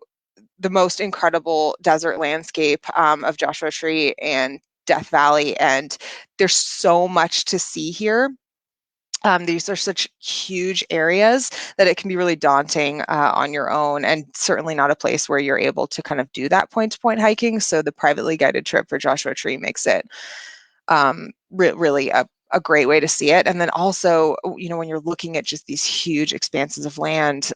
the most incredible desert landscape of Joshua Tree and Death Valley. And there's so much to see here. These are such huge areas that it can be really daunting on your own, and certainly not a place where you're able to kind of do that point-to-point hiking. So the privately guided trip for Joshua Tree makes it really a great way to see it. And then also, when you're looking at just these huge expanses of land,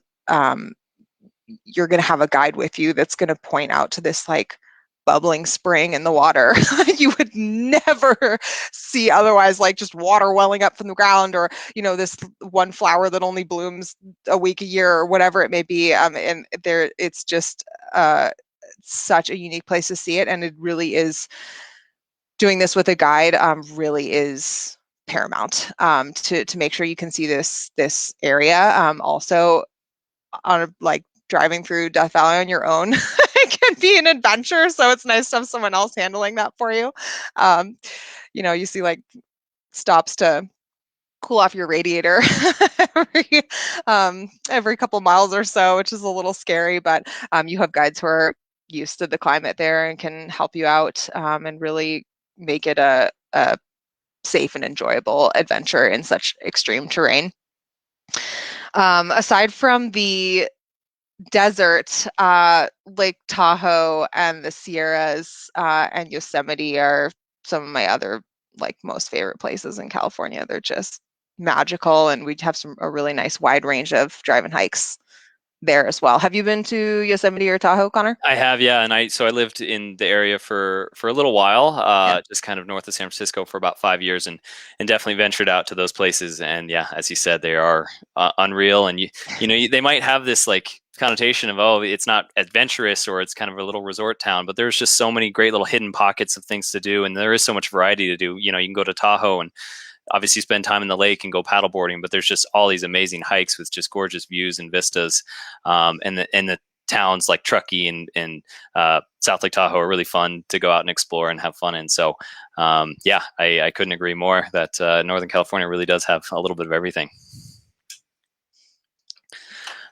you're going to have a guide with you that's going to point out to this like bubbling spring in the water you would never see otherwise, like just water welling up from the ground, or this one flower that only blooms a week a year, or whatever it may be. And there, it's just such a unique place to see it, and it really is, doing this with a guide really is paramount to make sure you can see this area. Also, on like driving through Death Valley on your own it can be an adventure, so it's nice to have someone else handling that for you. You see like stops to cool off your radiator every couple miles or so, which is a little scary, but you have guides who are used to the climate there and can help you out and really make it a safe and enjoyable adventure in such extreme terrain. Aside from the desert, Lake Tahoe and the Sierras and Yosemite are some of my other like most favorite places in California. They're just magical, and we have a really nice wide range of drive and hikes there as well. Have you been to Yosemite or Tahoe, Connor? I have, yeah, and I lived in the area for a little while, Yeah. just kind of north of San Francisco for about 5 years, and definitely ventured out to those places. And yeah, as you said, they are unreal. And they might have this like connotation of, oh, it's not adventurous or it's kind of a little resort town, but there's just so many great little hidden pockets of things to do, and there is so much variety to do. You can go to Tahoe and obviously spend time in the lake and go paddleboarding, but there's just all these amazing hikes with just gorgeous views and vistas. And the towns like Truckee and South Lake Tahoe are really fun to go out and explore and have fun in. So I couldn't agree more that Northern California really does have a little bit of everything.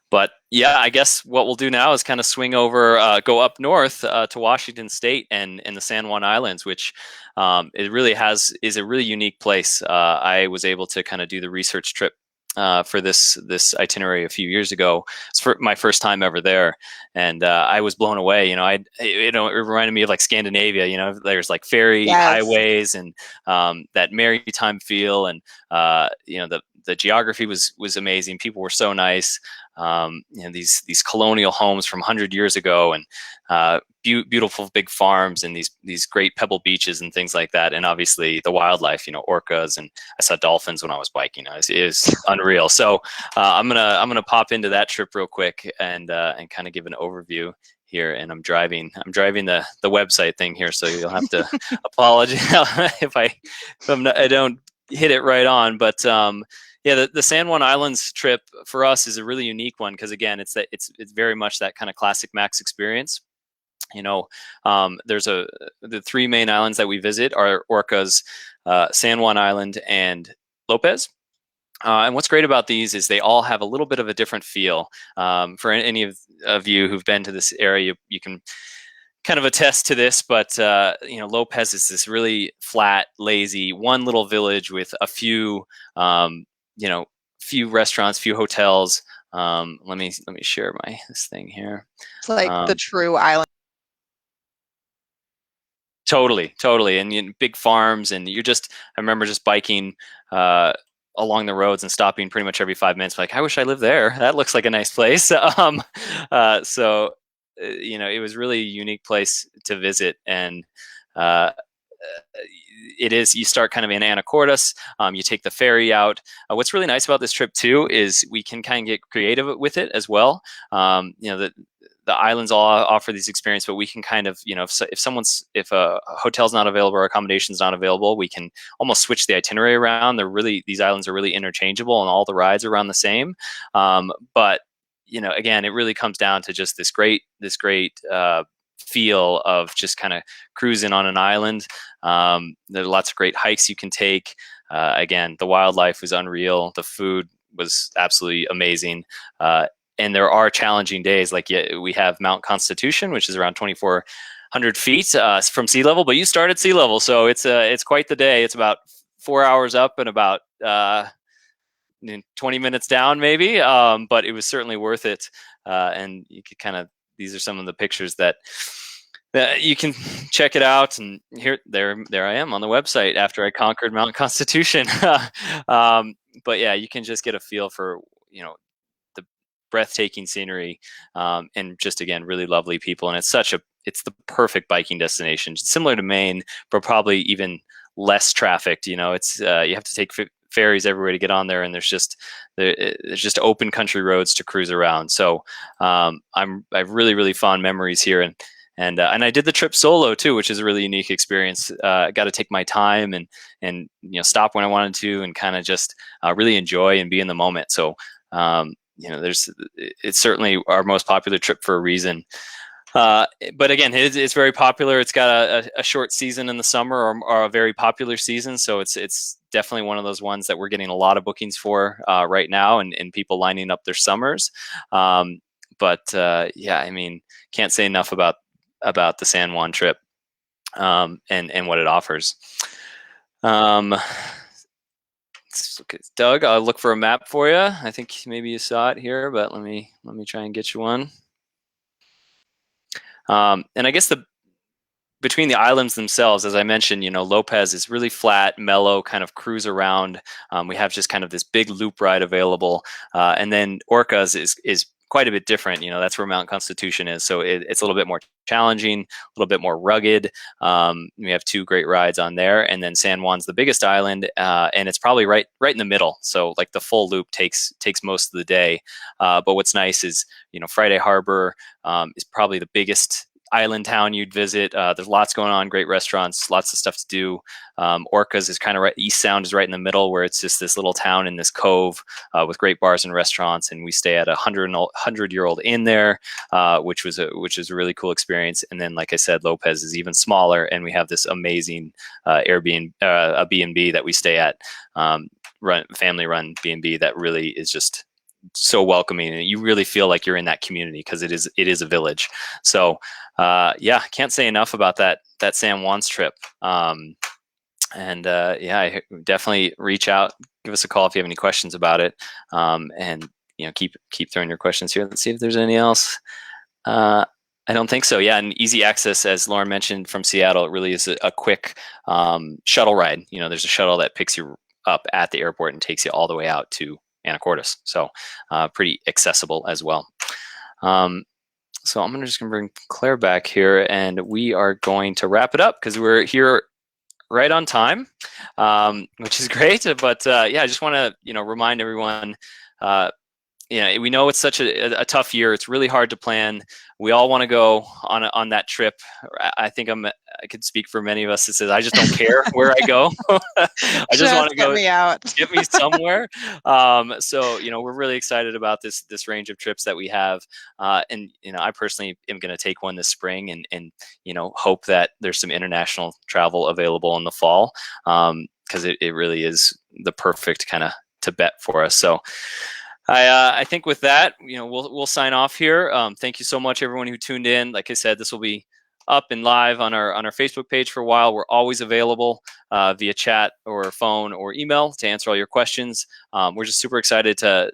But yeah, I guess what we'll do now is kind of swing over, go up north to Washington State and the San Juan Islands, which it really is a really unique place. I was able to kind of do the research trip for this itinerary a few years ago. It's for my first time ever there, and I was blown away. It reminded me of like Scandinavia. There's like ferry highways and that maritime feel, and the geography was amazing. People were so nice. These colonial homes from 100 years ago, and beautiful big farms, and these great pebble beaches and things like that. And obviously the wildlife, orcas, and I saw dolphins when I was biking. It was unreal. So I'm gonna pop into that trip real quick and kind of give an overview here. And I'm driving the website thing here, so you'll have to apologize if I don't hit it right on. But yeah, the San Juan Islands trip for us is a really unique one because, again, it's very much that kind of classic Max experience. There's the three main islands that we visit are Orcas, San Juan Island, and Lopez. And what's great about these is they all have a little bit of a different feel. For any of you who've been to this area, you can kind of attest to this, but Lopez is this really flat, lazy, one little village with a few few restaurants, few hotels. Let me share this thing here. It's like the true island. Totally. And big farms, and I remember just biking along the roads and stopping pretty much every 5 minutes. Like, I wish I lived there. That looks like a nice place. So it was really a unique place to visit. And you start kind of in Anacortes, you take the ferry out. What's really nice about this trip too is we can kind of get creative with it as well. The islands all offer these experiences, but we can kind of, if a hotel's not available or accommodation's not available, we can almost switch the itinerary around. These islands are really interchangeable, and all the rides are around the same. But again, it really comes down to just this great feel of just kind of cruising on an island. There are lots of great hikes you can take. Again, the wildlife was unreal. The food was absolutely amazing. And there are challenging days. Like we have Mount Constitution, which is around 2,400 feet from sea level, but you start at sea level. So it's quite the day. It's about 4 hours up and about 20 minutes down maybe. But it was certainly worth it. And you could these are some of the pictures that you can check it out. And there I am on the website after I conquered Mount Constitution. But yeah, you can just get a feel for, the breathtaking scenery, and just, again, really lovely people. And it's the perfect biking destination, similar to Maine, but probably even less trafficked. It's you have to take ferries everywhere to get on there, and there's just open country roads to cruise around. So I have really, really fond memories here, and I did the trip solo too, which is a really unique experience. I got to take my time and stop when I wanted to, and kind of just really enjoy and be in the moment. So it's certainly our most popular trip for a reason. But again, it's very popular. It's got a short season in the summer, or a very popular season. So it's definitely one of those ones that we're getting a lot of bookings for right now, and people lining up their summers. But can't say enough about the San Juan trip, and what it offers. Doug, I'll look for a map for you. I think maybe you saw it here, but let me try and get you one. And I guess between the islands themselves, as I mentioned, Lopez is really flat, mellow, kind of cruise around. We have just kind of this big loop ride available, and then Orcas is quite a bit different. That's where Mount Constitution is, so it's a little bit more challenging, a little bit more rugged. We have 2 great rides on there, and then San Juan's the biggest island, and it's probably right in the middle. So like the full loop takes most of the day. But what's nice is Friday Harbor is probably the biggest island town you'd visit. There's lots going on, great restaurants, lots of stuff to do. Orcas is kind of right. East Sound is right in the middle, where it's just this little town in this cove with great bars and restaurants. And we stay at a 100-year-old inn there, which is a really cool experience. And then, like I said, Lopez is even smaller, and we have this amazing Airbnb, a B&B that we stay at, family-run B&B that really is just so welcoming, and you really feel like you're in that community because it is a village. So yeah, can't say enough about that San Juan's trip. Yeah, definitely reach out, give us a call if you have any questions about it. And keep throwing your questions here. Let's see if there's any else. I don't think so. Yeah, and easy access, as Lauren mentioned, from Seattle. It really is a quick shuttle ride. There's a shuttle that picks you up at the airport and takes you all the way out to Anacortes. So pretty accessible as well. So I'm just going to bring Claire back here, and we are going to wrap it up because we're here right on time, which is great. But yeah, I just want to remind everyone. We know it's such a tough year. It's really hard to plan. We all want to go on that trip. I think I could speak for many of us that says, I just don't care where I go. I just want to go. Get me out. Get me somewhere. So we're really excited about this range of trips that we have. And I personally am going to take one this spring, and hope that there's some international travel available in the fall, because it really is the perfect kind of to bet for us. So I think with that, we'll sign off here. Thank you so much, everyone who tuned in. Like I said, this will be up and live on our Facebook page for a while. We're always available via chat or phone or email to answer all your questions. We're just super excited to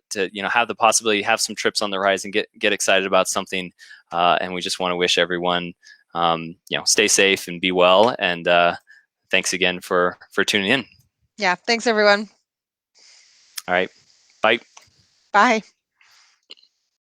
have the possibility, have some trips on the horizon, get excited about something, and we just want to wish everyone stay safe and be well. And thanks again for tuning in. Yeah, thanks everyone. All right, bye. Bye.